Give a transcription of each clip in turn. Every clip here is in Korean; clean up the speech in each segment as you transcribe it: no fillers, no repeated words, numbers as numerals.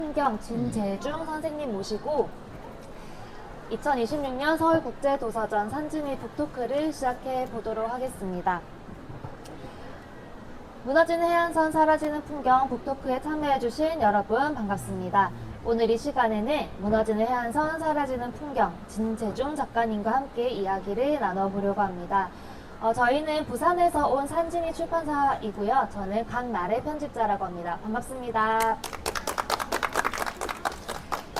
풍경 진재중 선생님 모시고 2026년 서울국제도서전 산지미 북토크를 시작해 보도록 하겠습니다. 무너지는 해안선 사라지는 풍경 북토크에 참여해주신 여러분 반갑습니다. 오늘 이 시간에는 무너지는 해안선 사라지는 풍경 진재중 작가님과 함께 이야기를 나눠보려고 합니다. 저희는 부산에서 온 산지미 출판사이고요. 저는 강나래 편집자라고 합니다. 반갑습니다.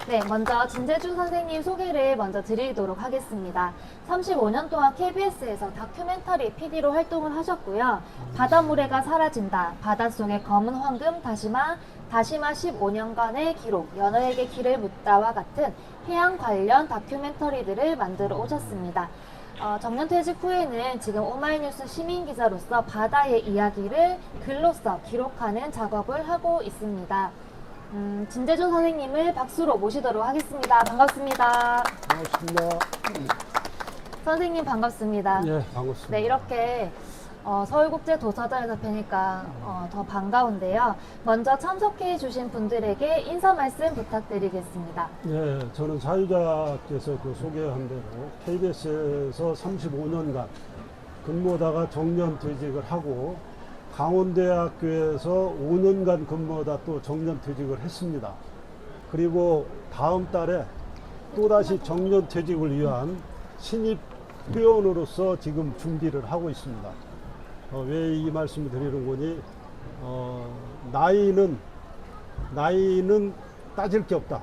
네, 먼저 진재중 선생님 소개를 먼저 드리도록 하겠습니다. 35년 동안 KBS에서 다큐멘터리 PD로 활동을 하셨고요. 바다모래가 사라진다, 바닷속의 검은 황금, 다시마 15년간의 기록, 연어에게 길을 묻다와 같은 해양 관련 다큐멘터리들을 만들어 오셨습니다. 정년퇴직 후에는 지금 오마이뉴스 시민기자로서 바다의 이야기를 글로써 기록하는 작업을 하고 있습니다. 진재중 선생님을 박수로 모시도록 하겠습니다. 반갑습니다. 반갑습니다. 선생님 반갑습니다. 예, 반갑습니다. 네, 이렇게 서울국제도서전에서 뵈니까 더 반가운데요. 먼저 참석해 주신 분들에게 인사 말씀 부탁드리겠습니다. 예, 저는 사유자께서 소개한 대로 KBS에서 35년간 근무하다가 정년퇴직을 하고 강원대학교에서 5년간 근무하다 또 정년퇴직을 했습니다. 그리고 다음 달에 또다시 정년퇴직을 위한 신입 회원으로서 지금 준비를 하고 있습니다. 왜 이 말씀을 드리는 거니, 나이는 따질 게 없다.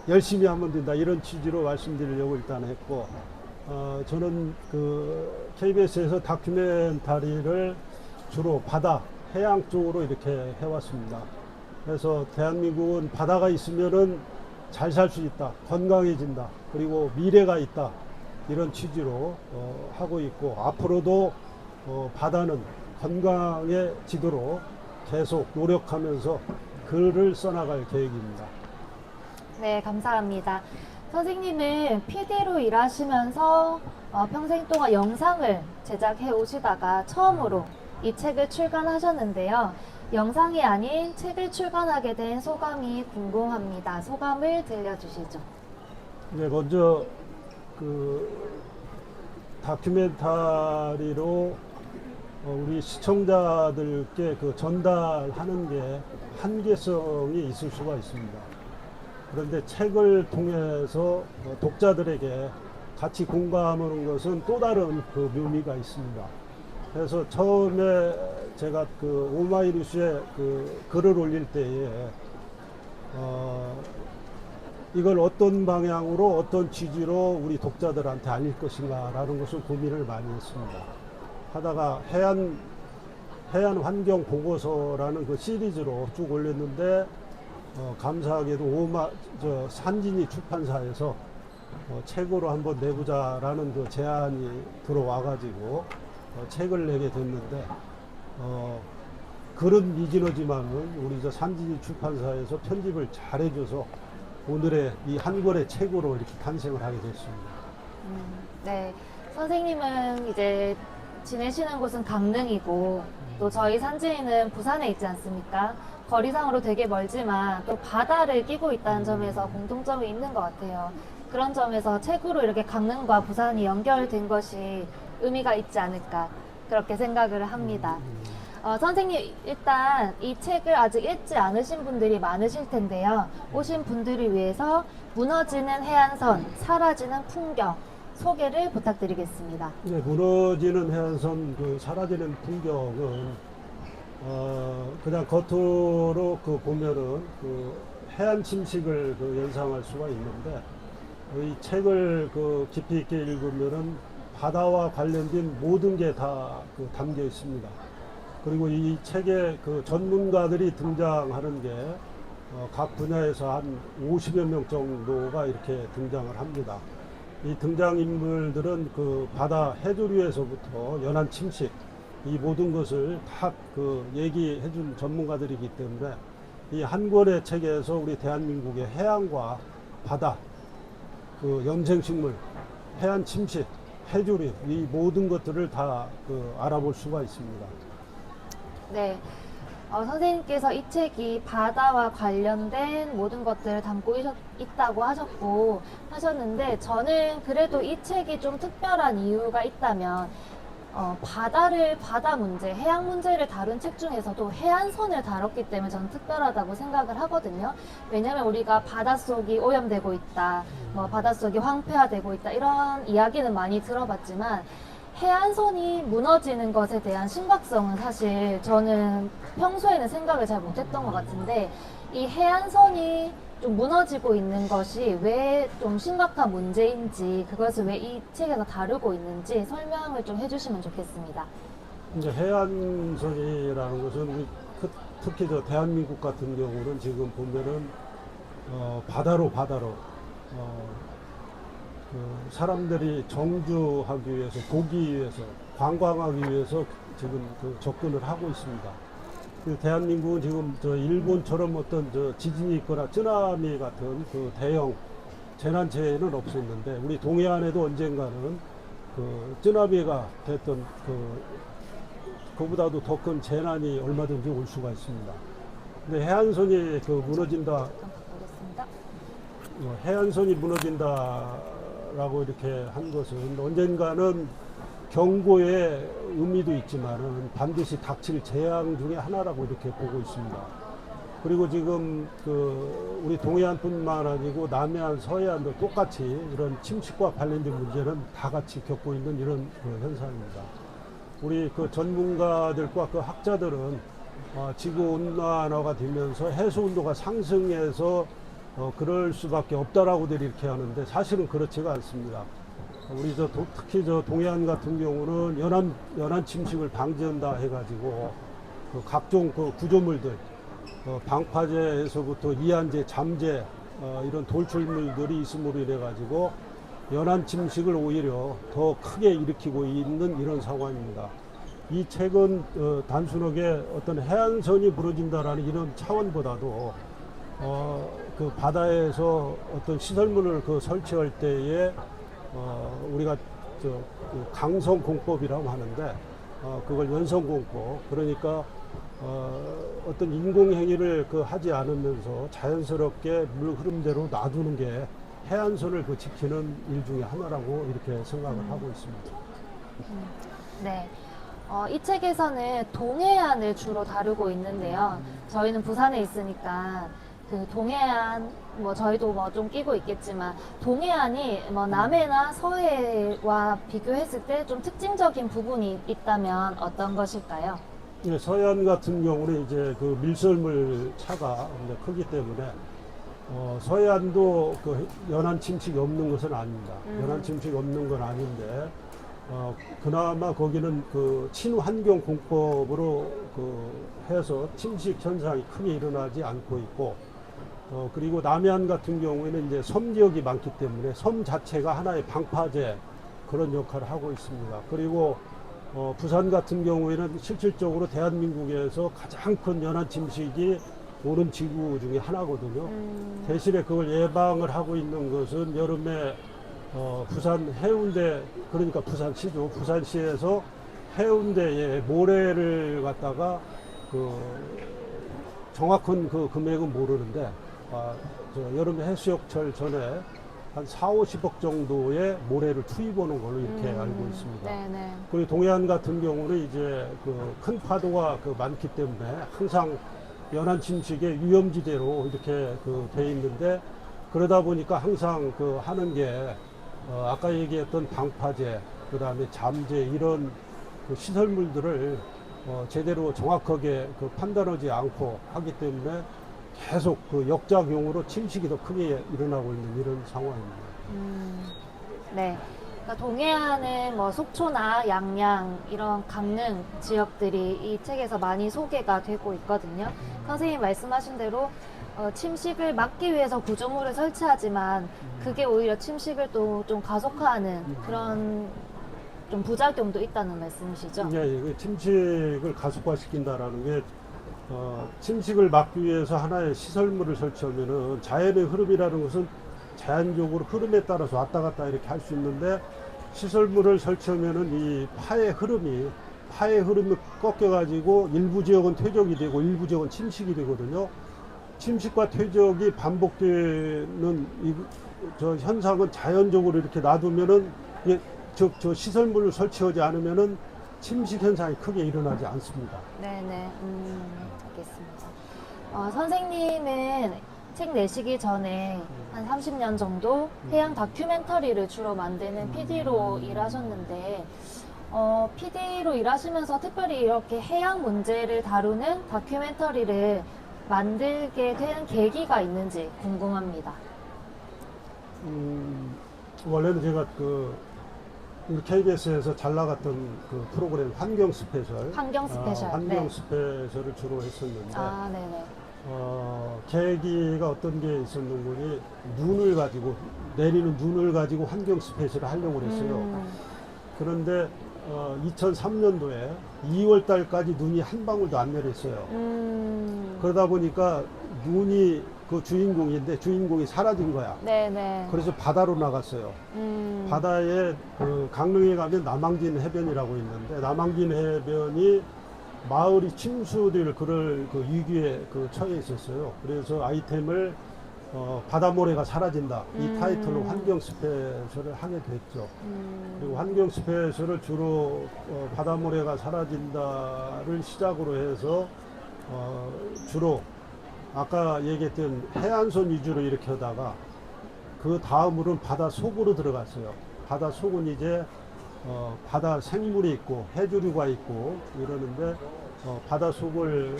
열심히 하면 된다. 이런 취지로 말씀드리려고 일단 했고, 저는 KBS에서 다큐멘터리를 주로 바다, 해양 쪽으로 이렇게 해왔습니다. 그래서 대한민국은 바다가 있으면은 잘 살 수 있다, 건강해진다, 그리고 미래가 있다, 이런 취지로 하고 있고, 앞으로도 바다는 건강해지도록 계속 노력하면서 글을 써나갈 계획입니다. 네, 감사합니다. 선생님은 PD로 일하시면서 평생 동안 영상을 제작해 오시다가 처음으로 이 책을 출간하셨는데요. 영상이 아닌 책을 출간하게 된 소감이 궁금합니다. 소감을 들려주시죠. 네, 먼저 다큐멘터리로 우리 시청자들께 전달하는 게 한계성이 있을 수가 있습니다. 그런데 책을 통해서 독자들에게 같이 공감하는 것은 또 다른 묘미가 있습니다. 그래서 처음에 제가 오마이뉴스에 글을 올릴 때에 이걸 어떤 방향으로 어떤 취지로 우리 독자들한테 알릴 것인가 라는 것을 고민을 많이 했습니다. 하다가 해안 환경 보고서라는 시리즈로 쭉 올렸는데 감사하게도 산진이 출판사에서 책으로 한번 내보자라는 제안이 들어와가지고 책을 내게 됐는데, 글은 미진하지만은 우리 산진이 출판사에서 편집을 잘 해줘서 오늘의 이 한 권의 책으로 이렇게 탄생을 하게 됐습니다. 네, 선생님은 이제 지내시는 곳은 강릉이고 또 저희 산지는 부산에 있지 않습니까? 거리상으로 되게 멀지만 또 바다를 끼고 있다는 점에서 공통점이 있는 것 같아요. 그런 점에서 책으로 이렇게 강릉과 부산이 연결된 것이 의미가 있지 않을까 그렇게 생각을 합니다. 선생님, 일단 이 책을 아직 읽지 않으신 분들이 많으실 텐데요. 오신 분들을 위해서 무너지는 해안선, 사라지는 풍경 소개를 부탁드리겠습니다. 네, 무너지는 해안선, 사라지는 풍경은 그냥 겉으로 보면은 해안 침식을 연상할 수가 있는데, 이 책을 깊이 있게 읽으면은 바다와 관련된 모든 게 다 담겨 있습니다. 그리고 이 책에 전문가들이 등장하는 게 각 분야에서 한 50여 명 정도가 이렇게 등장을 합니다. 이 등장인물들은 바다 해조류에서부터 연안 침식, 이 모든 것을 다 얘기해 준 전문가들이기 때문에 이 한 권의 책에서 우리 대한민국의 해양과 바다, 염생식물, 해안 침식, 해조류, 이 모든 것들을 다 알아볼 수가 있습니다. 네. 선생님께서 이 책이 바다와 관련된 모든 것들을 담고 있다고 하셨는데, 저는 그래도 이 책이 좀 특별한 이유가 있다면, 바다 문제, 해양 문제를 다룬 책 중에서도 해안선을 다뤘기 때문에 저는 특별하다고 생각을 하거든요. 왜냐면 우리가 바닷속이 오염되고 있다, 바닷속이 황폐화되고 있다, 이런 이야기는 많이 들어봤지만, 해안선이 무너지는 것에 대한 심각성은 사실 저는 평소에는 생각을 잘 못했던 것 같은데, 이 해안선이 좀 무너지고 있는 것이 왜 좀 심각한 문제인지, 그것을 왜 이 책에서 다루고 있는지 설명을 좀 해주시면 좋겠습니다. 이제 해안선이라는 것은 특히 저 대한민국 같은 경우는 지금 보면은 바다로 사람들이 정주하기 위해서, 보기 위해서, 관광하기 위해서 지금 접근을 하고 있습니다. 대한민국은 지금 저 일본처럼 어떤 저 지진이 있거나 쓰나미 같은 그 대형 재난재해는 없었는데, 우리 동해안에도 언젠가는 그 쓰나미가 됐던 그보다도 더 큰 재난이 얼마든지 올 수가 있습니다. 근데 해안선이 무너진다, 해안선이 무너진다라고 이렇게 한 것은 언젠가는 경고의 의미도 있지만은 반드시 닥칠 재앙 중에 하나라고 이렇게 보고 있습니다. 그리고 지금 우리 동해안뿐만 아니고 남해안, 서해안도 똑같이 이런 침식과 관련된 문제는 다 같이 겪고 있는 이런 현상입니다. 우리 전문가들과 학자들은 지구 온난화가 되면서 해수 온도가 상승해서 그럴 수밖에 없다라고들 이렇게 하는데, 사실은 그렇지가 않습니다. 우리 특히 동해안 같은 경우는 연안 침식을 방지한다 해가지고 각종 구조물들, 방파제에서부터 이안제, 잠재, 이런 돌출물들이 있음으로 인해 가지고 연안 침식을 오히려 더 크게 일으키고 있는 이런 상황입니다. 이 책은 단순하게 어떤 해안선이 무너진다라는 이런 차원보다도 바다에서 어떤 시설물을 설치할 때에 우리가 강성공법이라고 하는데, 그걸 연성공법, 그러니까 어떤 인공행위를 하지 않으면서 자연스럽게 물 흐름대로 놔두는 게 해안선을 지키는 일 중에 하나라고 이렇게 생각을 하고 있습니다. 네. 이 책에서는 동해안을 주로 다루고 있는데요. 저희는 부산에 있으니까 동해안, 저희도 좀 끼고 있겠지만, 동해안이 남해나 서해와 비교했을 때 좀 특징적인 부분이 있다면 어떤 것일까요? 예, 서해안 같은 경우는 이제 밀설물 차가 이제 크기 때문에 서해안도 연안 침식이 없는 것은 아닙니다. 연안 침식이 없는 건 아닌데, 그나마 거기는 친환경 공법으로 해서 침식 현상이 크게 일어나지 않고 있고, 그리고 남해안 같은 경우에는 이제 섬 지역이 많기 때문에 섬 자체가 하나의 방파제 그런 역할을 하고 있습니다. 그리고 부산 같은 경우에는 실질적으로 대한민국에서 가장 큰 연안 침식이 오는 지구 중에 하나거든요. 대신에 그걸 예방을 하고 있는 것은 여름에 부산 해운대, 그러니까 부산시죠. 부산시에서 해운대에 모래를 갖다가 정확한 금액은 모르는데, 여름 해수욕철 전에 한 4, 50억 정도의 모래를 투입하는 걸로 이렇게 알고 있습니다. 네네. 그리고 동해안 같은 경우는 이제 큰 파도가 많기 때문에 항상 연안 침식의 위험지대로 이렇게 돼 있는데, 그러다 보니까 항상 하는 게 아까 얘기했던 방파제, 그 다음에 잠재, 이런 시설물들을 제대로 정확하게 판단하지 않고 하기 때문에 계속 역작용으로 침식이 더 크게 일어나고 있는 이런 상황입니다. 네. 그러니까 동해안은 속초나 양양, 이런 강릉 지역들이 이 책에서 많이 소개가 되고 있거든요. 선생님 말씀하신 대로 침식을 막기 위해서 구조물을 설치하지만 그게 오히려 침식을 또 좀 가속화하는 그런 좀 부작용도 있다는 말씀이시죠? 예, 침식을 가속화시킨다라는 게, 침식을 막기 위해서 하나의 시설물을 설치하면은 자연의 흐름이라는 것은 자연적으로 흐름에 따라서 왔다 갔다 이렇게 할 수 있는데, 시설물을 설치하면은 이 파의 흐름이 하의 흐름이 꺾여가지고 일부 지역은 퇴적이 되고 일부 지역은 침식이 되거든요. 침식과 퇴적이 반복되는 저 현상은 자연적으로 이렇게 놔두면은 저 시설물을 설치하지 않으면은 침식 현상이 크게 일어나지 않습니다. 네네. 알겠습니다. 선생님은 책 내시기 전에 한 30년 정도 해양 다큐멘터리를 주로 만드는 PD로 일하셨는데, PD로 일하시면서 특별히 이렇게 해양 문제를 다루는 다큐멘터리를 만들게 된 계기가 있는지 궁금합니다. 원래는 제가 우리 KBS에서 잘 나갔던 그 프로그램 환경 스페셜, 환경 스페셜. 환경 네. 스페셜을 주로 했었는데, 아, 네네. 계기가 어떤 게 있었는지 내리는 눈을 가지고 환경 스페셜을 하려고 그랬어요. 그런데 2003년도에 2월 달까지 눈이 한 방울도 안 내렸어요. 그러다 보니까 눈이 그 주인공이 사라진 거야. 네네. 그래서 바다로 나갔어요. 바다에 강릉에 가면 남항진 해변이라고 있는데, 남항진 해변이 마을이 침수될 그럴 그 위기에 처해 있었어요. 그래서 아이템을 바다모래가 사라진다, 이 타이틀로 환경 스페셜을 하게 됐죠. 그리고 환경 스페셜을 주로 바다모래가 사라진다를 시작으로 해서 주로 아까 얘기했던 해안선 위주로 이렇게 하다가 그 다음으로는 바다 속으로 들어갔어요. 바다 속은 이제 바다 생물이 있고 해조류가 있고 이러는데, 바다 속을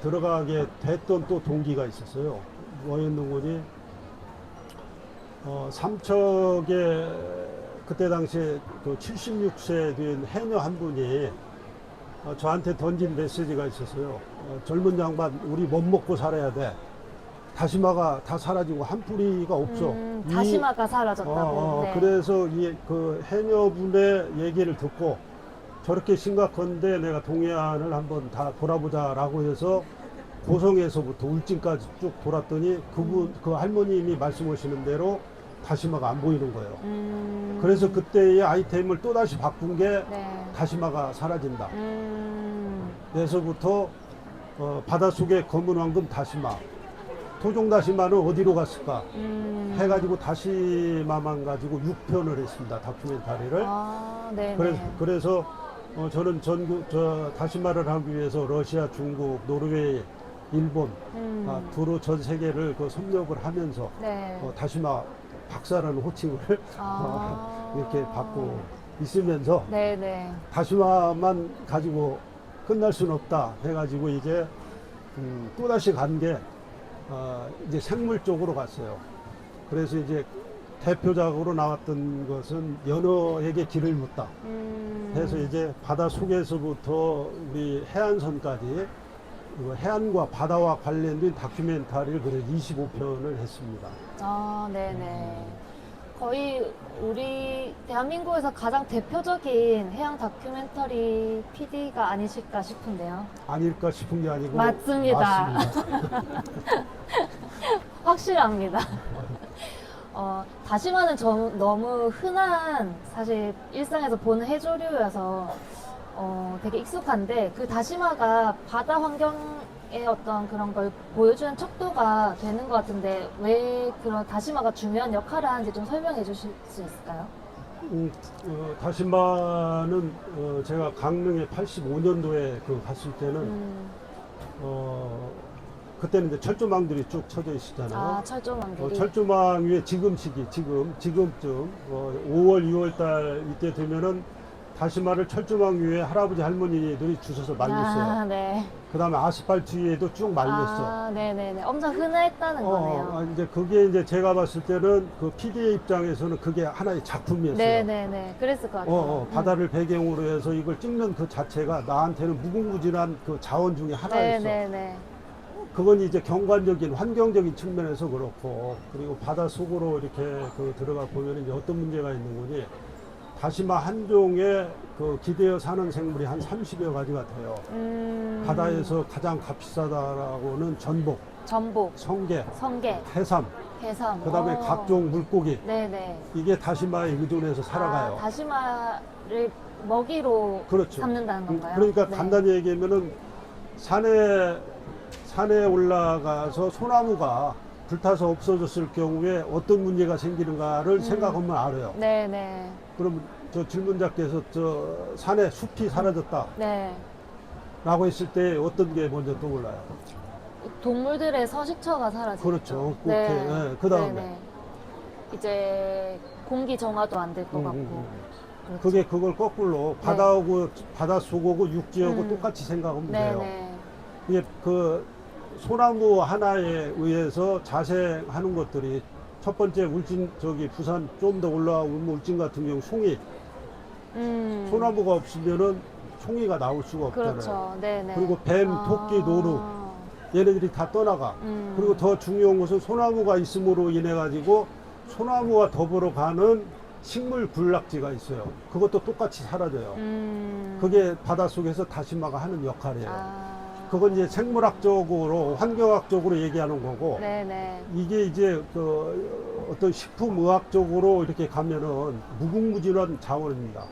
들어가게 됐던 또 동기가 있었어요. 뭐였는지, 삼척에 그때 당시에 76세 된 해녀 한 분이 저한테 던진 메시지가 있었어요. 젊은 양반, 우리 못 먹고 살아야 돼. 다시마가 다 사라지고 한 뿌리가 없어. 다시마가 사라졌다고. 네. 그래서 그 해녀분의 얘기를 듣고 저렇게 심각한데 내가 동해안을 한번 다 돌아보자라고 해서 고성에서부터 울진까지 쭉 돌았더니 그 할머님이 말씀하시는 대로 다시마가 안 보이는 거예요. 그래서 그때의 아이템을 또다시 바꾼 게 네. 다시마가 사라진다. 그래서부터 바닷속의 검은 황금 다시마, 토종 다시마는 어디로 갔을까 해가지고 다시마만 가지고 6편을 했습니다. 다큐멘터리를. 아, 네. 그래서 저는 다시마를 하기 위해서 러시아, 중국, 노르웨이, 일본 두루 전 세계를 섭렵을 하면서 네. 다시마 박사라는 호칭을 이렇게 받고 있으면서 네네. 다시마만 가지고 끝날 수는 없다 해가지고 이제 또다시 간 게 이제 생물 쪽으로 갔어요. 그래서 이제 대표작으로 나왔던 것은 연어에게 길을 묻다 해서 이제 바다 속에서부터 우리 해안선까지 해안과 바다와 관련된 다큐멘터리를 그래서 25편을 했습니다. 아, 네네. 거의 우리 대한민국에서 가장 대표적인 해양 다큐멘터리 PD가 아니실까 싶은데요. 아닐까 싶은 게 아니고 맞습니다. 맞습니다. 확실합니다. 다시마는 너무 흔한, 사실 일상에서 보는 해조류여서 되게 익숙한데, 그 다시마가 바다 환경의 어떤 그런 걸 보여주는 척도가 되는 것 같은데, 왜 그런 다시마가 중요한 역할을 하는지 좀 설명해 주실 수 있을까요? 다시마는 제가 강릉에 85년도에 갔을 때는 그때는 이제 철조망들이 쭉 쳐져 있었잖아요. 아, 철조망들이. 철조망 위에 지금쯤 5월, 6월 달 이때 되면은 다시마를 철조망 위에 할아버지 할머니들이 주워서 말렸어요. 아, 네. 그 다음에 아스팔트 위에도 쭉 말렸어. 아, 네네네. 엄청 흔했다는 거네요. 이제 그게 이제 제가 봤을 때는 그 PD의 입장에서는 그게 하나의 작품이었어요. 네네네. 그랬을 것 같아요. 바다를 배경으로 해서 이걸 찍는 그 자체가 나한테는 무궁무진한 그 자원 중에 하나였어. 네네네. 그건 이제 경관적인 환경적인 측면에서 그렇고, 그리고 바다 속으로 이렇게 들어가 보면 이제 어떤 문제가 있는 거니, 다시마 한 종에 기대어 사는 생물이 한 30여 가지가 돼요. 바다에서 가장 값비싸다라고는 전복, 성게, 해삼, 그 다음에 각종 물고기, 네네. 이게 다시마에 의존해서 살아가요. 다시마를 먹이로 그렇죠. 삼는다는 건가요? 그러니까 네. 간단히 얘기하면은 산에 올라가서 소나무가 불타서 없어졌을 경우에 어떤 문제가 생기는가를 생각하면 알아요. 네네. 그럼 저 질문자께서 저 산에 숲이 사라졌다 네. 라고 했을 때 어떤 게 먼저 떠올라요? 동물들의 서식처가 사라지죠. 그렇죠. 네. 그 다음에 네네. 이제 공기 정화도 안 될 것 같고. 그렇죠. 그게 그걸 거꾸로 바다하고 바닷속하고 육지하고 똑같이 생각하면 돼요. 네네. 이게 그 소나무 하나에 의해서 자생하는 것들이 첫 번째 울진 저기 부산 좀 더 올라오면 울진 같은 경우 송이 소나무가 없으면은 송이가 나올 수가 없잖아요. 그렇죠. 네네. 그리고 뱀, 토끼, 노루 얘네들이 다 떠나가. 그리고 더 중요한 것은 소나무가 있음으로 인해 가지고 소나무와 더불어 가는 식물 군락지가 있어요. 그것도 똑같이 사라져요. 그게 바닷속에서 다시마가 하는 역할이에요. 그건 이제 생물학적으로 환경학적으로 얘기하는 거고 네네. 이게 이제 그 어떤 식품의학적으로 이렇게 가면은 무궁무진한 자원입니다.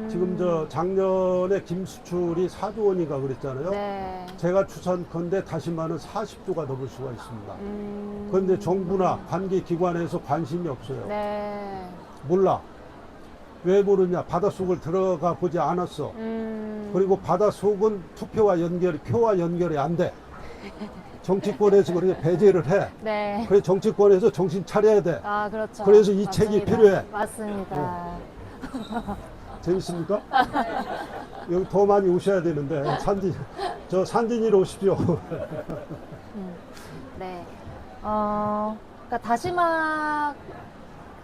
지금 저 작년에 김수출이 4조 원인가 그랬잖아요. 네. 제가 추산컨대 다시마는 40조가 넘을 수가 있습니다. 그런데 정부나 관계 기관에서 관심이 없어요. 네. 몰라. 왜 모르냐? 바닷속을 들어가 보지 않았어. 그리고 바닷속은 투표와 표와 연결이 안 돼. 정치권에서 그렇게 배제를 해. 네. 그래 정치권에서 정신 차려야 돼. 아, 그렇죠. 그래서 이 책이 맞습니다. 필요해. 맞습니다. 재밌습니까? 여기 더 많이 오셔야 되는데 산진이로 오십시오. 네. 그러니까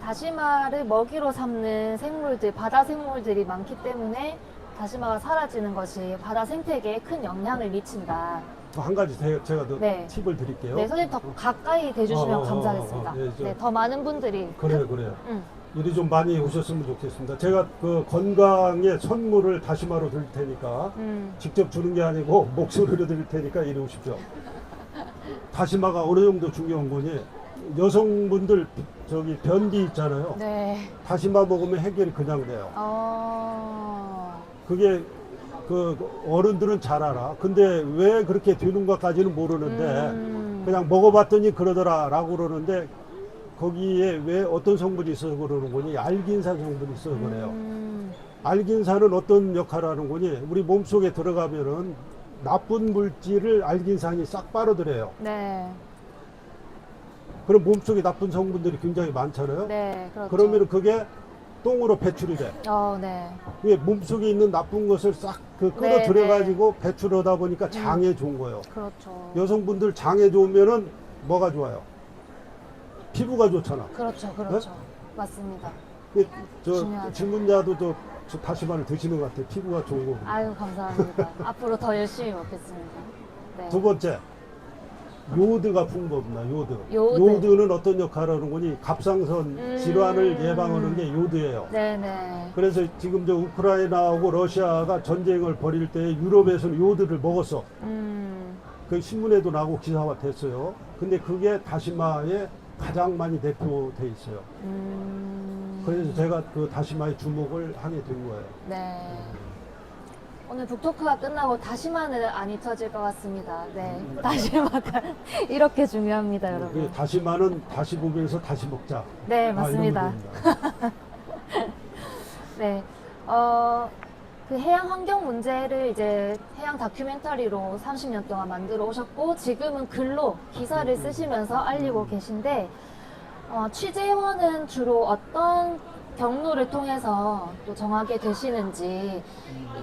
다시마를 먹이로 삼는 생물들, 바다 생물들이 많기 때문에 다시마가 사라지는 것이 바다 생태계에 큰 영향을 미친다. 한 가지 제가 더 네. 팁을 드릴게요. 네, 선생님 더 가까이 대주시면 감사하겠습니다. 예, 네, 더 많은 분들이. 그래요. 일이 좀 많이 오셨으면 좋겠습니다. 제가 그 건강에 선물을 다시마로 드릴 테니까 직접 주는 게 아니고 목소리로 드릴 테니까 이리 오십시오. 다시마가 어느 정도 중요한 거니 여성분들 저기 변비 있잖아요. 네. 다시마 먹으면 해결이 그냥 돼요. 그게 그 어른들은 잘 알아. 근데 왜 그렇게 되는가까지는 모르는데 그냥 먹어봤더니 그러더라라고 그러는데 거기에 왜 어떤 성분이 있어서 그러는 거니? 알긴산 성분이 있어서 그래요. 알긴산은 어떤 역할을 하는 거니? 우리 몸속에 들어가면은 나쁜 물질을 알긴산이 싹 빨아들여요. 네. 그럼 몸속에 나쁜 성분들이 굉장히 많잖아요. 네, 그렇죠. 그러면 그게 똥으로 배출이 돼. 네. 그게 몸속에 있는 나쁜 것을 싹 끌어들여 가지고 배출하다 보니까 장에 좋은 거예요. 그렇죠. 여성분들 장에 좋으면은 뭐가 좋아요? 피부가 좋잖아. 그렇죠. 그렇죠. 맞습니다. 저 중요하죠. 질문자도 저 다시마를 드시는 것 같아요. 피부가 좋은 거. 아유, 감사합니다. 앞으로 더 열심히 먹겠습니다. 네. 두 번째, 요드가 풍부합니다. 요드. 요드. 는 어떤 역할을 하는 거니? 갑상선 질환을 예방하는 게 요드예요. 네네. 그래서 지금 저 우크라이나하고 러시아가 전쟁을 벌일 때 유럽에서는 요드를 먹었어. 그 신문에도 나고 기사화 됐어요. 근데 그게 다시마에 가장 많이 대표돼 있어요. 그래서 제가 그 다시마에 주목을 하게 된 거예요. 네. 오늘 북토크가 끝나고 다시마는 안 잊혀질 것 같습니다. 네. 다시마가 이렇게 중요합니다, 여러분. 그 다시마는 다시 보면서 다시 먹자. 네, 맞습니다. 이러면 됩니다. 네. 그 해양 환경 문제를 이제 해양 다큐멘터리로 30년 동안 만들어 오셨고, 지금은 글로 기사를 쓰시면서 알리고 계신데, 취재원은 주로 어떤 경로를 통해서 또 정하게 되시는지,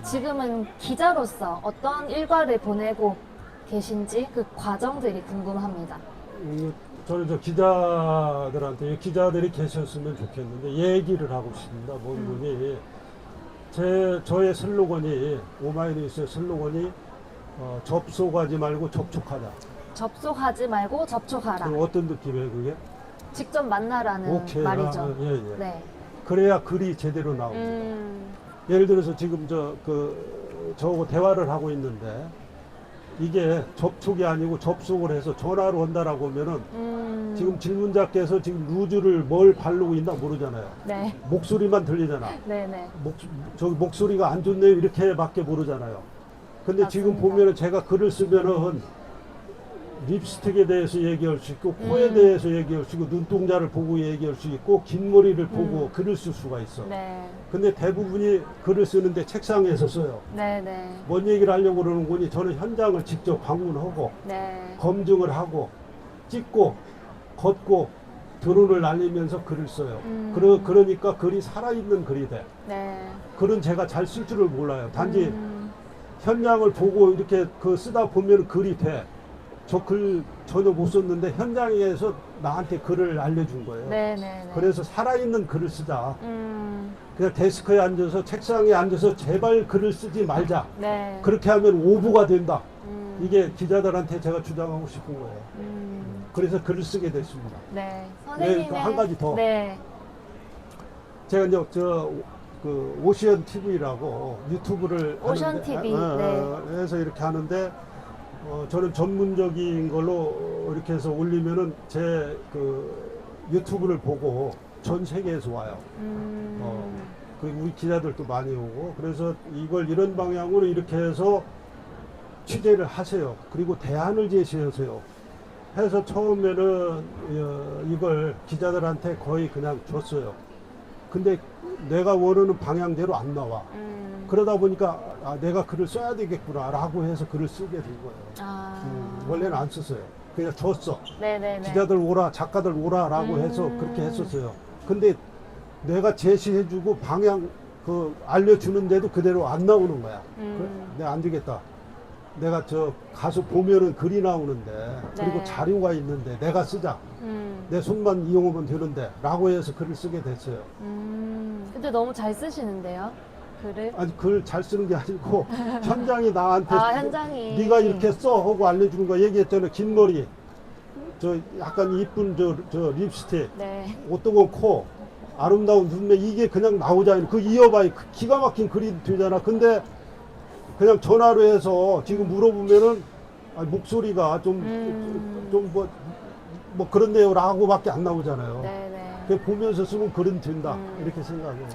지금은 기자로서 어떤 일과를 보내고 계신지 그 과정들이 궁금합니다. 저는 저 기자들한테 기자들이 계셨으면 좋겠는데 얘기를 하고 싶습니다. 뭔 분이 저의 슬로건이 오마이뉴스의 슬로건이 접속하지 말고 접촉하자. 접속하지 말고 접촉하라. 그럼 어떤 느낌이에요 그게? 직접 만나라는 오케이. 말이죠. 예, 예. 네. 그래야 글이 제대로 나옵니다. 예를 들어서 지금 저하고 대화를 하고 있는데 이게 접촉이 아니고 접속을 해서 전화로 한다라고 하면은 지금 질문자께서 지금 루즈를 뭘 바르고 있나 모르잖아요. 네. 목소리만 들리잖아. 네네. 저기 목소리가 안 좋네요 이렇게밖에 모르잖아요. 근데 지금 맞습니다. 보면은 제가 글을 쓰면은 립스틱에 대해서 얘기할 수 있고 코에 대해서 얘기할 수 있고 눈동자를 보고 얘기할 수 있고 긴 머리를 보고 글을 쓸 수가 있어. 네. 근데 대부분이 글을 쓰는데 책상에서 써요. 네네. 뭔 얘기를 하려고 그러는 거니 저는 현장을 직접 방문하고 네. 검증을 하고 찍고 걷고 드론을 날리면서 글을 써요. 그러니까 글이 살아있는 글이 돼. 네. 글은 제가 잘 쓸 줄을 몰라요. 단지 현장을 보고 이렇게 그 쓰다 보면 글이 돼. 저 글 전혀 못 썼는데 현장에서 나한테 글을 알려준 거예요. 네네. 그래서 살아있는 글을 쓰자. 그냥 데스크에 앉아서 책상에 앉아서 제발 글을 쓰지 말자. 네. 그렇게 하면 오보가 된다. 이게 기자들한테 제가 주장하고 싶은 거예요. 그래서 글을 쓰게 됐습니다. 네. 선생님의 한 가지 더. 네. 제가 이제 그 오션 TV라고 유튜브를 오션 하는데, TV, 네. 해서 이렇게 하는데 저는 전문적인 걸로 이렇게 해서 올리면은 제 그 유튜브를 보고 전 세계에서 와요. 그리고 우리 기자들도 많이 오고 그래서 이걸 이런 방향으로 이렇게 해서 취재를 하세요. 그리고 대안을 제시하세요. 해서 처음에는 이걸 기자들한테 거의 그냥 줬어요. 근데 내가 원하는 방향대로 안 나와. 그러다 보니까 내가 글을 써야 되겠구나 라고 해서 글을 쓰게 된 거예요. 원래는 안 썼어요. 그냥 줬어. 네네네. 기자들 오라, 작가들 오라 라고 해서 그렇게 했었어요. 근데 내가 제시해주고 방향 알려주는데도 그대로 안 나오는 거야. 그래? 내가 안 되겠다. 내가 가서 보면은 글이 나오는데 그리고 네. 자료가 있는데 내가 쓰자. 내 손만 이용하면 되는데 라고 해서 글을 쓰게 됐어요. 근데 너무 잘 쓰시는데요, 글을. 아니 글 잘 쓰는 게 아니고 현장이 나한테 현장이. 네가 이렇게 써 하고 알려주는 거 얘기했잖아요. 긴 머리, 저 약간 이쁜 저 립스틱, 네. 오뜨거운 코, 아름다운 눈매 이게 그냥 나오잖아요. 그 이어봐야 기가 막힌 글이 되잖아. 근데 그냥 전화로 해서 지금 물어보면은 목소리가 좀 뭐 그런데요 라고밖에 안 나오잖아요. 네네. 그 보면서 쓰면 글은 된다 이렇게 생각해요.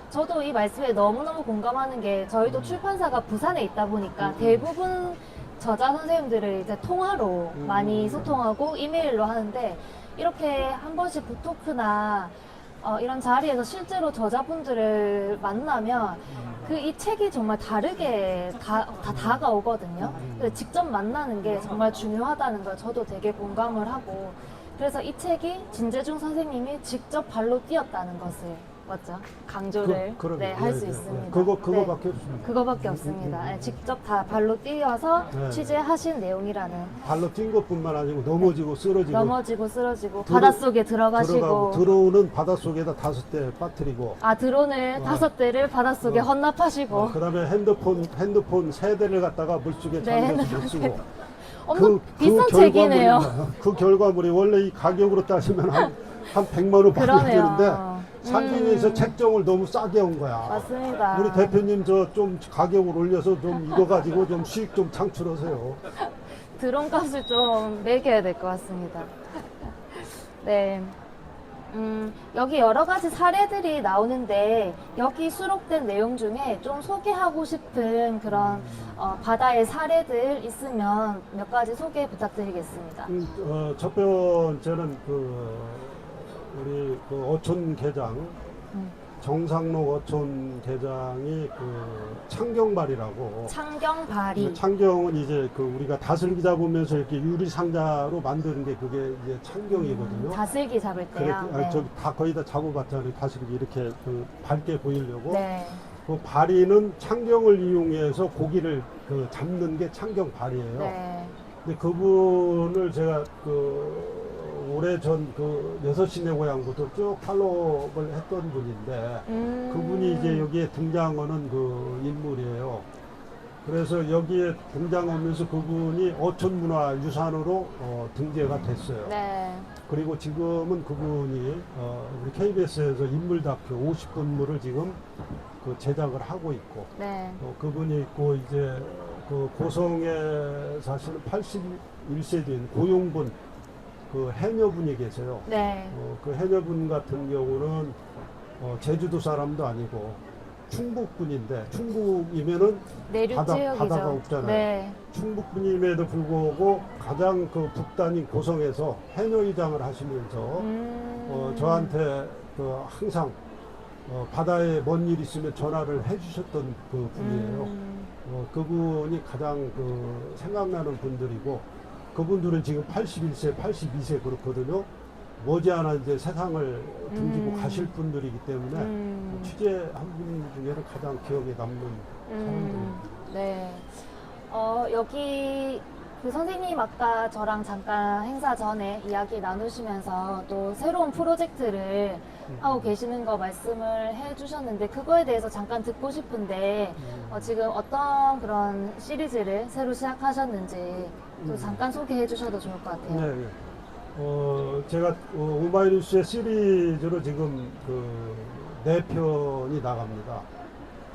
저도 이 말씀에 너무너무 공감하는 게 저희도 출판사가 부산에 있다 보니까 대부분 저자 선생님들을 이제 통화로 많이 소통하고 이메일로 하는데 이렇게 한 번씩 북토크나 이런 자리에서 실제로 저자분들을 만나면 이 책이 정말 다르게 다 다가오거든요. 그래서 직접 만나는 게 정말 중요하다는 걸 저도 되게 공감을 하고 그래서 이 책이 진재중 선생님이 직접 발로 뛰었다는 것을 맞죠? 강조를 할 수 있습니다. 그거밖에 없습니다. 그거밖에 없습니다. 네, 직접 다 발로 뛰어서 네. 취재하신 내용이라는. 발로 뛴 것뿐만 아니고 넘어지고 쓰러지고 넘어지고 쓰러지고 바닷속에 들어가시고 들어오는 바닷속에다 5대 빠뜨리고 드론을 5대를 바닷속에 헌납하시고 그다음에 핸드폰 3대를 갖다가 물속에 네, 잠겨서 못 쓰고 엄청 비싼 책이네요. 그 결과물이 원래 이 가격으로 따지면 한 100만 원 받아야 되는데 상진에서 책정을 너무 싸게 온 거야. 맞습니다. 우리 대표님 좀 가격을 올려서 좀 이거 가지고 좀 수익 좀 창출하세요. 드론 값을 좀 매겨야 될 것 같습니다. 네. 여기 여러 가지 사례들이 나오는데 여기 수록된 내용 중에 좀 소개하고 싶은 그런 바다의 사례들 있으면 몇 가지 소개 부탁드리겠습니다. 첫 번째는 우리 어촌 계장 정상록 어촌 계장이 창경발이라고. 창경발이. 창경은 이제 우리가 다슬기 잡으면서 이렇게 유리 상자로 만드는 게 그게 이제 창경이거든요. 다슬기 잡을 때요. 네. 저기 거의 다 잡아봤잖아요. 다슬기 이렇게 밝게 보이려고. 네. 그 발이는 창경을 이용해서 고기를 잡는 게 창경발이에요. 네. 근데 그분을 제가 오래전 6시내 고향부터 쭉 팔로우를 했던 분인데 그분이 이제 여기에 등장하는 인물이에요. 그래서 여기에 등장하면서 그분이 어촌문화유산으로 등재가 됐어요. 네. 그리고 지금은 그분이 우리 KBS에서 인물 다큐 50건물을 지금 제작을 하고 있고 네. 그분이 있고 이제 그 고성에 사시는 81세 된 고용분 그 해녀분이 계세요. 네. 그 해녀분 같은 경우는 제주도 사람도 아니고 충북분인데, 충북이면은 내륙 지역이죠. 바다가 없잖아요. 네. 충북분임에도 불구하고 가장 그 북단인 고성에서 해녀의장을 하시면서 저한테 그 항상 바다에 뭔 일 있으면 전화를 해주셨던 그 분이에요. 그분이 가장 그 생각나는 분들이고, 그분들은 지금 81세, 82세 그렇거든요. 머지않아 이제 세상을 등지고 가실 분들이기 때문에 취재한 분 중에는 가장 기억에 남는 사람들입니다. 네. 여기 그 선생님 아까 저랑 잠깐 행사 전에 이야기 나누시면서 또 새로운 프로젝트를 하고 계시는 거 말씀을 해 주셨는데, 그거에 대해서 잠깐 듣고 싶은데 지금 어떤 그런 시리즈를 새로 시작하셨는지 또 잠깐 소개해 주셔도 좋을 것 같아요. 네, 네. 제가 오마이뉴스의 시리즈로 지금 그 4편이 나갑니다.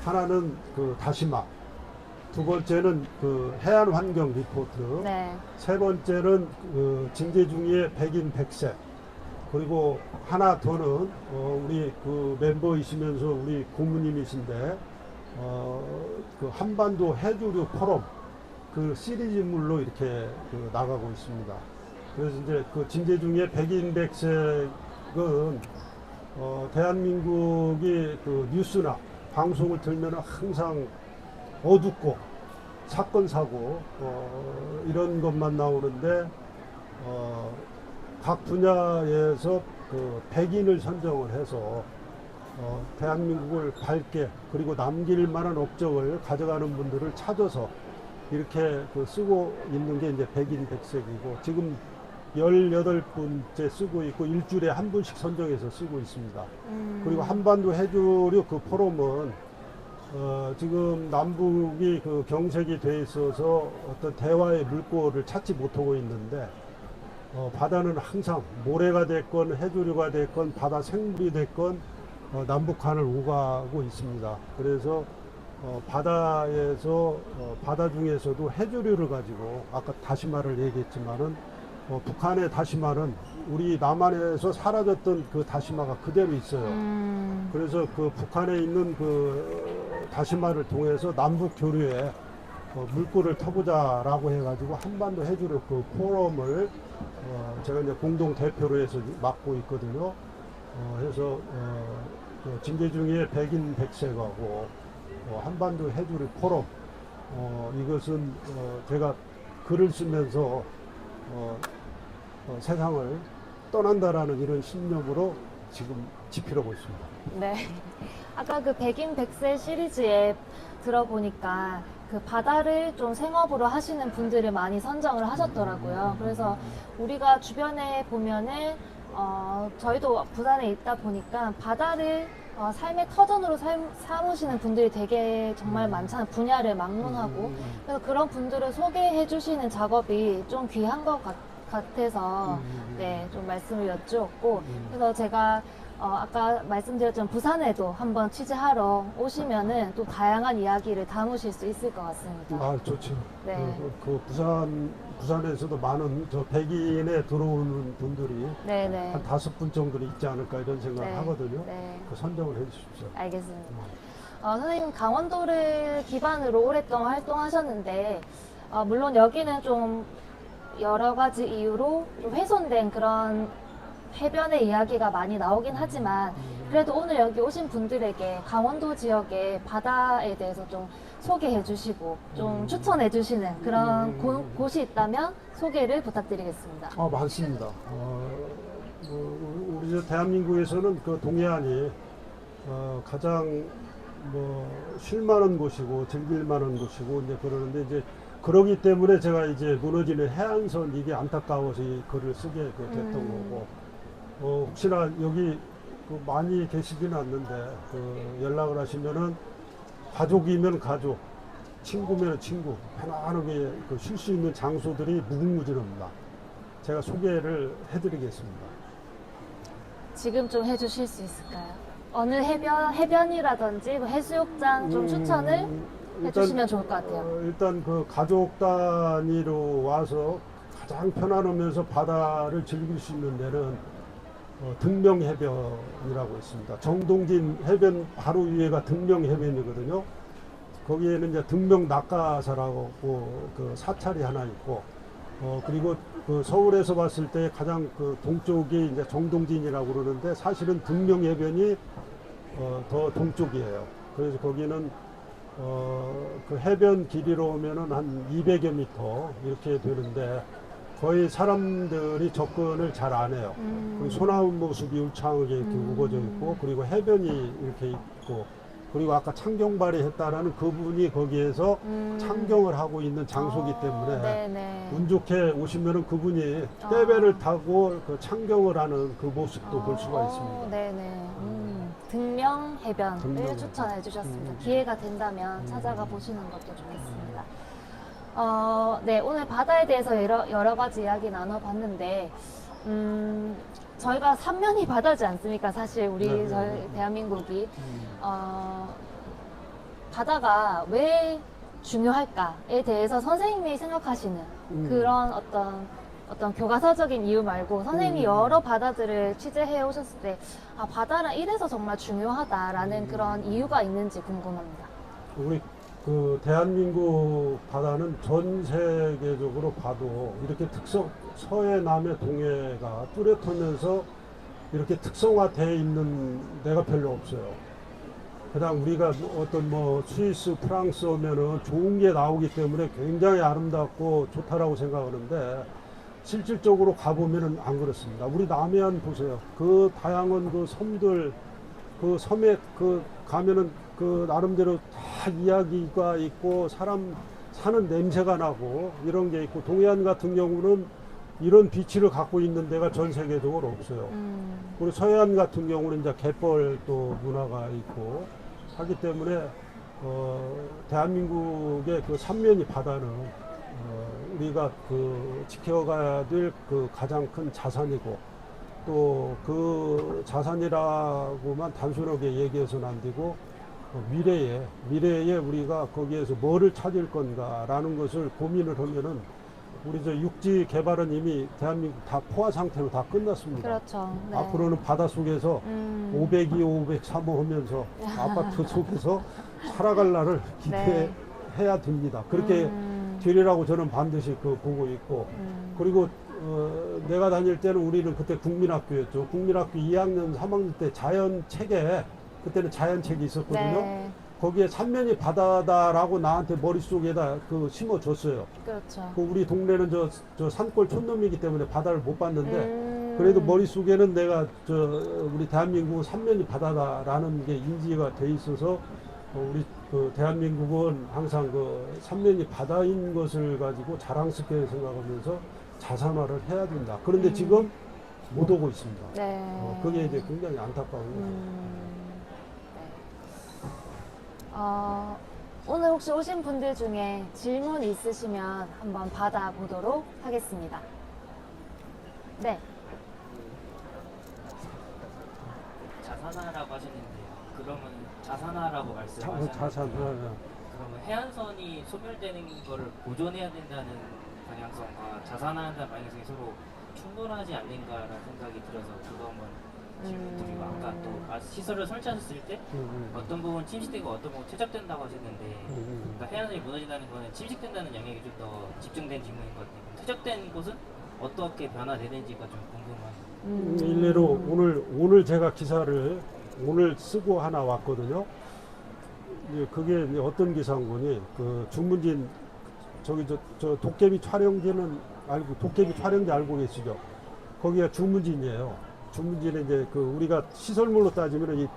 하나는 그 다시마, 두 번째는 그 해안 환경 리포트, 네. 세 번째는 그 진재중의 백인 백색, 그리고 하나 더는 우리 그 멤버이시면서 우리 고모님이신데 그 한반도 해조류 포럼 그 시리즈물로 이렇게 그 나가고 있습니다. 그래서 이제 그 진재중의 백인 백색은 대한민국이 그 뉴스나 방송을 들면 항상 어둡고 사건 사고 이런 것만 나오는데 각 분야에서 그 백인을 선정을 해서 대한민국을 밝게, 그리고 남길 만한 업적을 가져가는 분들을 찾아서 이렇게 그 쓰고 있는 게 이제 백인 백색이고, 지금 18분째 쓰고 있고 일주일에 한 분씩 선정해서 쓰고 있습니다. 그리고 한반도 해조류 그 포럼은 지금 남북이 그 경색이 돼 있어서 어떤 대화의 물꼬를 찾지 못하고 있는데, 바다는 항상 모래가 됐건 해조류가 됐건 바다 생물이 됐건 남북한을 오가고 있습니다. 그래서 바다에서 바다 중에서도 해조류를 가지고 아까 다시마를 얘기했지만은 북한의 다시마는 우리 남한에서 사라졌던 그 다시마가 그대로 있어요. 그래서 그 북한에 있는 그 다시마를 통해서 남북 교류에 물꼬를 터보자라고 해가지고 한반도 해조류 그 포럼을 제가 이제 공동 대표로 해서 맡고 있거든요. 해서 그 진재중의 백인 백색하고 한반도 해조류 포럼, 이것은 제가 글을 쓰면서 세상을 떠난다라는 이런 신념으로 지금 집필하고 있습니다. 네. 아까 그 백인 백세 시리즈에 들어보니까 그 바다를 좀 생업으로 하시는 분들을 많이 선정을 하셨더라고요. 그래서 우리가 주변에 보면은 저희도 부산에 있다 보니까 바다를 삶의 터전으로 삼으시는 분들이 되게 정말 많잖아요. 분야를 막론하고. 그래서 그런 분들을 소개해 주시는 작업이 좀 귀한 것 같아서 네, 좀 말씀을 여쭈었고, 그래서 제가 아까 말씀드렸지만 부산에도 한번 취재하러 오시면은 또 다양한 이야기를 담으실 수 있을 것 같습니다. 아, 좋죠. 네. 그 부산에서도 많은 저 백인에 들어오는 분들이 네네. 한 5분 정도는 있지 않을까 이런 생각을 네. 하거든요. 네. 그 선정을 해 주십시오. 알겠습니다. 선생님 강원도를 기반으로 오랫동안 활동하셨는데 물론 여기는 좀 여러 가지 이유로 좀 훼손된 그런 해변의 이야기가 많이 나오긴 하지만, 그래도 오늘 여기 오신 분들에게 강원도 지역의 바다에 대해서 좀 소개해 주시고 좀 추천해 주시는 그런 곳이 있다면 소개를 부탁드리겠습니다. 많습니다. 우리 저 대한민국에서는 그 동해안이 가장 쉴만한 곳이고 즐길만한 곳이고 이제 그러는데, 이제 그러기 때문에 제가 이제 무너지는 해안선 이게 안타까워서 이 글을 쓰게 됐던 거고, 혹시나 여기 그 많이 계시지는 않는데 그 연락을 하시면은 가족이면 가족, 친구면 친구, 편안하게 그 쉴 수 있는 장소들이 무궁무진합니다. 제가 소개를 해드리겠습니다. 지금 좀 해주실 수 있을까요? 어느 해변이라든지 뭐 해수욕장 좀 추천을? 해주시면 좋을 것 같아요. 일단 그 가족 단위로 와서 가장 편안하면서 바다를 즐길 수 있는 데는 등명해변이라고 있습니다. 정동진 해변 바로 위에가 등명해변이거든요. 거기에는 이제 등명 낙가사라고 그 사찰이 하나 있고, 그리고 그 서울에서 봤을 때 가장 그 동쪽이 이제 정동진이라고 그러는데 사실은 등명해변이 더 동쪽이에요. 그래서 거기는 그 해변 길이로 오면은 한 200여 미터 이렇게 되는데 거의 사람들이 접근을 잘 안 해요. 그리고 소나무 모습이 울창하게 이렇게 우거져 있고, 그리고 해변이 이렇게 있고, 그리고 아까 창경발이 했다라는 그분이 거기에서 창경을 하고 있는 장소기 때문에 네네. 운 좋게 오시면은 그분이 떼배를 타고 그 창경을 하는 그 모습도 볼 수가 있습니다. 네네. 등명해변을 등명해변. 추천해 주셨습니다. 기회가 된다면 찾아가 보시는 것도 좋겠습니다. 네, 오늘 바다에 대해서 여러 가지 이야기 나눠봤는데, 저희가 삼면이 바다지 않습니까? 사실 네, 저희 대한민국이 바다가 왜 중요할까에 대해서 선생님이 생각하시는 그런 어떤 교과서적인 이유 말고 선생님이 여러 바다들을 취재해 오셨을 때 바다는 이래서 정말 중요하다라는 그런 이유가 있는지 궁금합니다. 우리 그 대한민국 바다는 전 세계적으로 봐도 이렇게 서해, 남해, 동해가 뚜렷하면서 이렇게 특성화되어 있는 데가 별로 없어요. 그냥 우리가 어떤 뭐 스위스, 프랑스 오면은 좋은 게 나오기 때문에 굉장히 아름답고 좋다라고 생각하는데 실질적으로 가보면은 안 그렇습니다. 우리 남해안 보세요. 그 다양한 그 섬들, 그 섬에 그 가면은 그 나름대로 다 이야기가 있고 사람 사는 냄새가 나고 이런 게 있고, 동해안 같은 경우는 이런 비치를 갖고 있는 데가 전 세계적으로 없어요. 그리고 서해안 같은 경우는 이제 갯벌 또 문화가 있고 하기 때문에 대한민국의 그 삼면이 바다는 우리가 그 지켜가야 될 그 가장 큰 자산이고, 또 그 자산이라고만 단순하게 얘기해서는 안 되고 미래에 우리가 거기에서 뭐를 찾을 건가라는 것을 고민을 하면은 우리 저 육지 개발은 이미 대한민국 다 포화 상태로 다 끝났습니다. 그렇죠. 네. 앞으로는 바닷속에서 502, 503호 하면서 아파트 속에서 살아갈 날을 기대해야 됩니다. 그렇게 되리라고 저는 반드시 보고 있고, 그리고 내가 다닐 때는 우리는 그때 국민학교였죠. 국민학교 2학년, 3학년 때 자연책에, 그때는 자연책이 있었거든요. 네. 거기에 삼면이 바다다라고 나한테 머릿속에다 심어줬어요. 그렇죠. 우리 동네는 저 산골 촌놈이기 때문에 바다를 못 봤는데, 그래도 머릿속에는 내가 우리 대한민국은 삼면이 바다다라는 게 인지가 돼 있어서 우리 그 대한민국은 항상 그 삼면이 바다인 것을 가지고 자랑스럽게 생각하면서 자산화를 해야 된다. 그런데 지금 못 오고 있습니다. 네. 그게 이제 굉장히 안타까운 거죠. 오늘 혹시 오신 분들 중에 질문 있으시면 한번 받아보도록 하겠습니다. 네. 자산화라고 하셨는데요. 그러면 자산화라고 말씀하셨는데 자산. 그러면 해안선이 소멸되는 거를 보존해야 된다는 방향성과 자산화한다는 방향성이 서로 충돌하지 않는가라는 생각이 들어서 그거 한번 질문 드리고, 아까 또 시설을 설치하셨을 때 어떤 부분 침식되고 어떤 부분 퇴적된다고 하셨는데, 그러니까 해안선이 무너진다는 거는 침식된다는 영역이 좀 더 집중된 질문인 것 같아요. 퇴적된 곳은 어떻게 변화되는지가 좀 궁금합니다. 일례로 오늘 제가 기사를 오늘 쓰고 하나 왔거든요. 그게 이제 어떤 기사인 거니? 그 중문진 저기 저 도깨비 촬영지는 도깨비 촬영지 알고 계시죠? 거기가 중문진이에요. 중문진에 이제 그 우리가 시설물로 따지면 이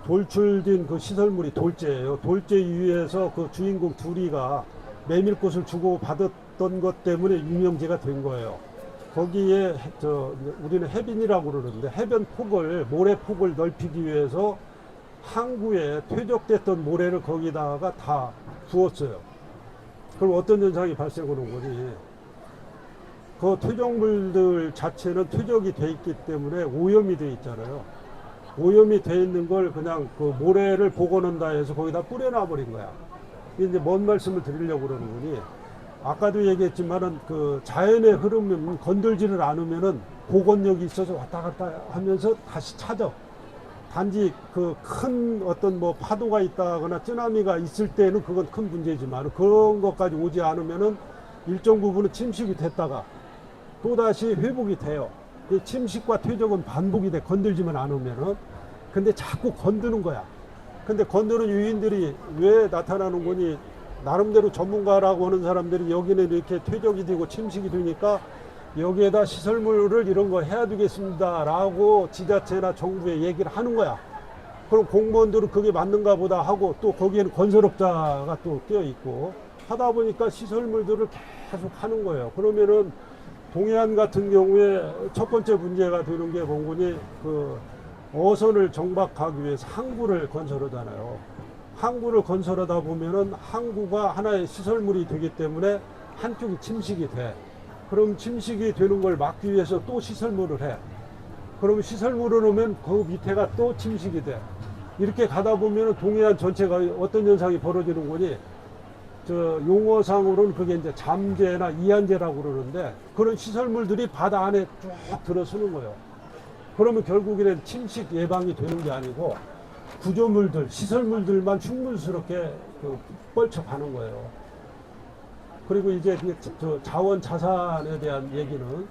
돌출된 그 시설물이 돌재예요. 돌재 위에서 그 주인공 둘이가 메밀꽃을 주고 받았던 것 때문에 유명지가 된 거예요. 거기에 우리는 해빈이라고 그러는데 해변 폭을, 모래 폭을 넓히기 위해서 항구에 퇴적됐던 모래를 거기다가 다 부었어요. 그럼 어떤 현상이 발생하는 거지? 그 퇴적물들 자체는 퇴적이 돼 있기 때문에 오염이 돼 있잖아요. 오염이 돼 있는 걸 그냥 그 모래를 복원한다 해서 거기다 뿌려놔 버린 거야. 이제 뭔 말씀을 드리려고 그러는 거니, 아까도 얘기했지만은 그 자연의 흐름은 건들지를 않으면은 보건력이 있어서 왔다 갔다 하면서 다시 찾아. 단지 그 큰 어떤 뭐 파도가 있다거나 쓰나미가 있을 때는 그건 큰 문제지만 그런 것까지 오지 않으면은 일정 부분은 침식이 됐다가 또다시 회복이 돼요. 그 침식과 퇴적은 반복이 돼, 건들지만 않으면은. 근데 자꾸 건드는 거야. 근데 건드는 요인들이 왜 나타나는 거니, 나름대로 전문가라고 하는 사람들이 여기는 이렇게 퇴적이 되고 침식이 되니까 여기에다 시설물을 이런 거 해야 되겠습니다 라고 지자체나 정부에 얘기를 하는 거야. 그럼 공무원들은 그게 맞는가 보다 하고, 또 거기에는 건설업자가 또 끼어 있고 하다 보니까 시설물들을 계속 하는 거예요. 그러면은 동해안 같은 경우에 첫 번째 문제가 되는 게 뭔거니, 그 어선을 정박하기 위해서 항구를 건설하잖아요. 항구를 건설하다 보면은 항구가 하나의 시설물이 되기 때문에 한쪽이 침식이 돼. 그럼 침식이 되는 걸 막기 위해서 또 시설물을 해. 그럼 시설물을 놓으면 그 밑에가 또 침식이 돼. 이렇게 가다 보면 동해안 전체가 어떤 현상이 벌어지는 거니, 저 용어상으로는 그게 이제 잠재나 이한재라고 그러는데, 그런 시설물들이 바다 안에 쭉 들어서는 거예요. 그러면 결국에는 침식 예방이 되는 게 아니고 구조물들, 시설물들만 흉물스럽게 그 뻘쳐가는 거예요. 그리고 이제 저 자원 자산에 대한 얘기는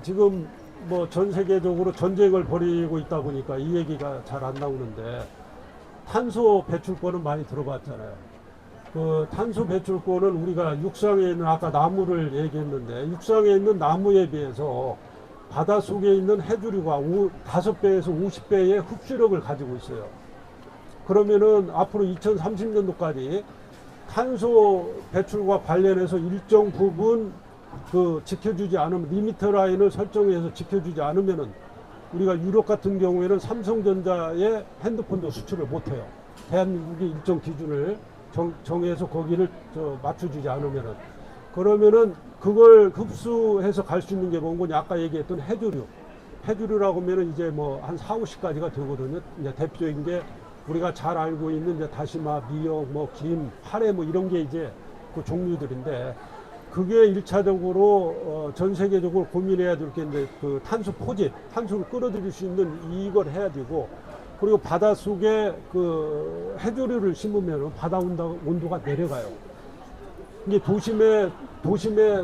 지금 뭐 전 세계적으로 전쟁을 벌이고 있다 보니까 이 얘기가 잘 안 나오는데, 탄소 배출권은 많이 들어봤잖아요. 그 탄소 배출권은 우리가 육상에 있는, 아까 나무를 얘기했는데, 육상에 있는 나무에 비해서 바닷속에 있는 해조류가 5배에서 50배의 흡수력을 가지고 있어요. 그러면은 앞으로 2030년도까지 탄소 배출과 관련해서 일정 부분 그 지켜주지 않으면, 리미트 라인을 설정해서 지켜주지 않으면은 우리가 유럽 같은 경우에는 삼성전자의 핸드폰도 수출을 못해요. 대한민국이 일정 기준을 정해서 거기를 맞춰주지 않으면은. 그러면은 그걸 흡수해서 갈 수 있는 게 뭔 거냐, 아까 얘기했던 해조류. 해조류라고 하면은 이제 뭐 한 4, 50가지가 되거든요. 이제 대표적인 게 우리가 잘 알고 있는 이제 다시마, 미역, 뭐 김, 파래 뭐 이런 게 이제 그 종류들인데, 그게 일차적으로 전 세계적으로 고민해야 될 게 이제 그 탄소 포집, 탄소를 끌어들일 수 있는 이걸 해야 되고, 그리고 바닷속에 그 해조류를 심으면 바다 온도가 내려가요. 이게 도심에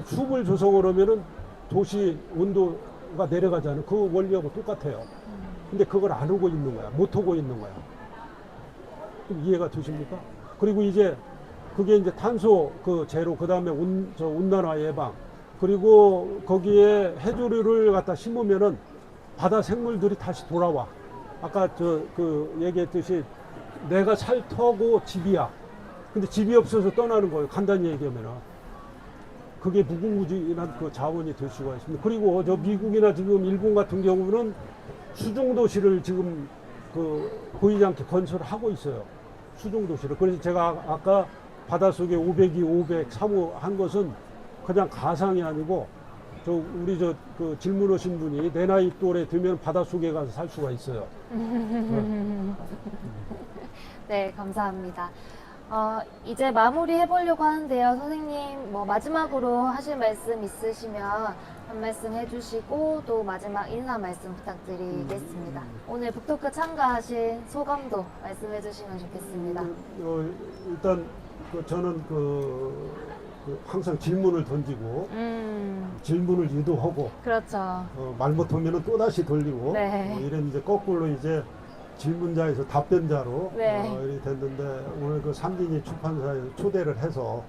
숲을 조성을 하면은 도시 온도가 내려가잖아요. 그 원리하고 똑같아요. 근데 그걸 안 하고 있는 거야. 못 하고 있는 거야. 이해가 되십니까? 그리고 이제 그게 이제 탄소 그 제로, 그 다음에 온난화 예방, 그리고 거기에 해조류를 갖다 심으면은 바다 생물들이 다시 돌아와. 아까 그 얘기했듯이 내가 살 터고 집이야. 근데 집이 없어서 떠나는 거예요. 간단히 얘기하면은. 그게 무궁무진한 그 자원이 될 수가 있습니다. 그리고 저 미국이나 지금 일본 같은 경우는 수중도시를 지금 그 보이지 않게 건설을 하고 있어요. 수중도시를. 그래서 제가 아까 바닷속에 502, 500 사무한 것은 그냥 가상이 아니고, 우리 그 질문 오신 분이 내 나이 또래 되면 바닷속에 가서 살 수가 있어요. 네, 감사합니다. 이제 마무리 해보려고 하는데요. 선생님, 뭐 마지막으로 하실 말씀 있으시면 한 말씀 해주시고, 또 마지막 인사 말씀 부탁드리겠습니다. 오늘 북토크 참가하신 소감도 말씀해 주시면 좋겠습니다. 일단 저는 항상 질문을 던지고 질문을 유도하고, 그렇죠. 말 못하면 또 다시 돌리고, 네. 이런 이제 거꾸로 이제 질문자에서 답변자로 네. 이렇게 됐는데, 오늘 그 삼진이 출판사에 초대를 해서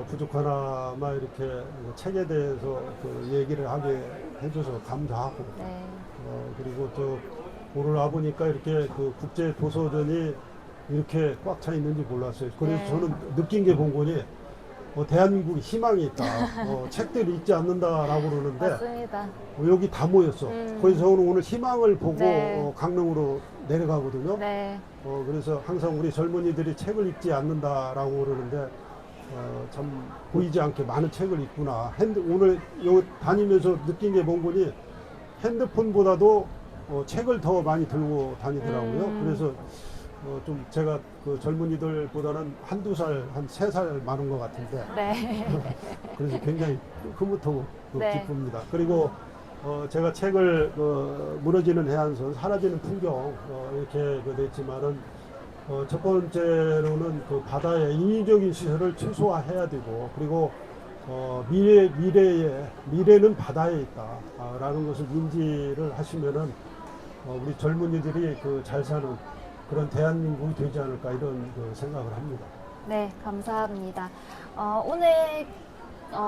부족하나마 이렇게 책에 대해서 그 얘기를 하게 해줘서 감사하고, 네. 그리고 오늘 와보니까 이렇게 그 국제 도서전이 이렇게 꽉 차 있는지 몰랐어요. 그래서 네. 저는 느낀 게 본 거니, 대한민국에 희망이 있다. 책들이 읽지 않는다라고 그러는데 맞습니다. 여기 다 모였어. 그래서 저는 오늘 희망을 보고 네. 강릉으로 내려가거든요. 네. 그래서 항상 우리 젊은이들이 책을 읽지 않는다라고 그러는데, 참 보이지 않게 많은 책을 읽구나. 오늘 여기 다니면서 느낀 게 뭔 거니, 핸드폰보다도 책을 더 많이 들고 다니더라고요. 그래서 좀 제가 그 젊은이들보다는 한두 살, 한 3살 많은 것 같은데 네. 그래서 굉장히 흐뭇하고 네. 기쁩니다. 그리고 제가 책을 무너지는 해안선, 사라지는 풍경 이렇게 냈지만은 첫 번째로는 그 바다의 인위적인 시설을 최소화해야 되고 그리고 미래는 바다에 있다라는 것을 인지를 하시면은 우리 젊은이들이 그 잘 사는 그런 대한민국이 되지 않을까 이런 생각을 합니다. 네, 감사합니다. 오늘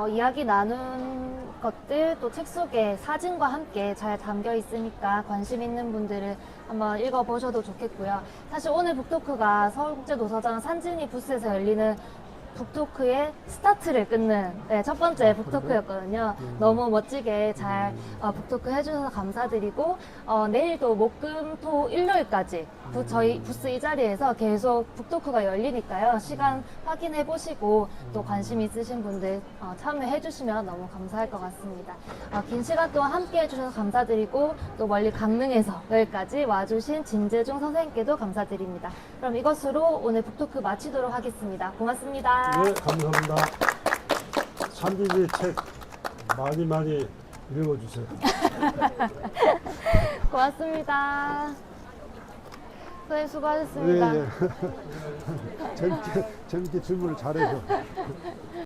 이야기 나눈 것들 또 책 속에 사진과 함께 잘 담겨 있으니까 관심 있는 분들은 한번 읽어보셔도 좋겠고요. 사실 오늘 북토크가 서울국제도서관 산진이 부스에서 열리는 북토크의 스타트를 끊는 첫 번째 북토크였거든요. 너무 멋지게 잘 북토크 해주셔서 감사드리고 내일도 목금토 일요일까지 저희 부스 이 자리에서 계속 북토크가 열리니까요. 시간 확인해 보시고 또 관심 있으신 분들 참여해 주시면 너무 감사할 것 같습니다. 긴 시간 동안 함께 해주셔서 감사드리고 또 멀리 강릉에서 여기까지 와주신 진재중 선생님께도 감사드립니다. 그럼 이것으로 오늘 북토크 마치도록 하겠습니다. 고맙습니다. 네, 감사합니다. 산진이 책 많이 읽어주세요. 고맙습니다. 선생님 수고하셨습니다. 재밌게 질문을 잘해서.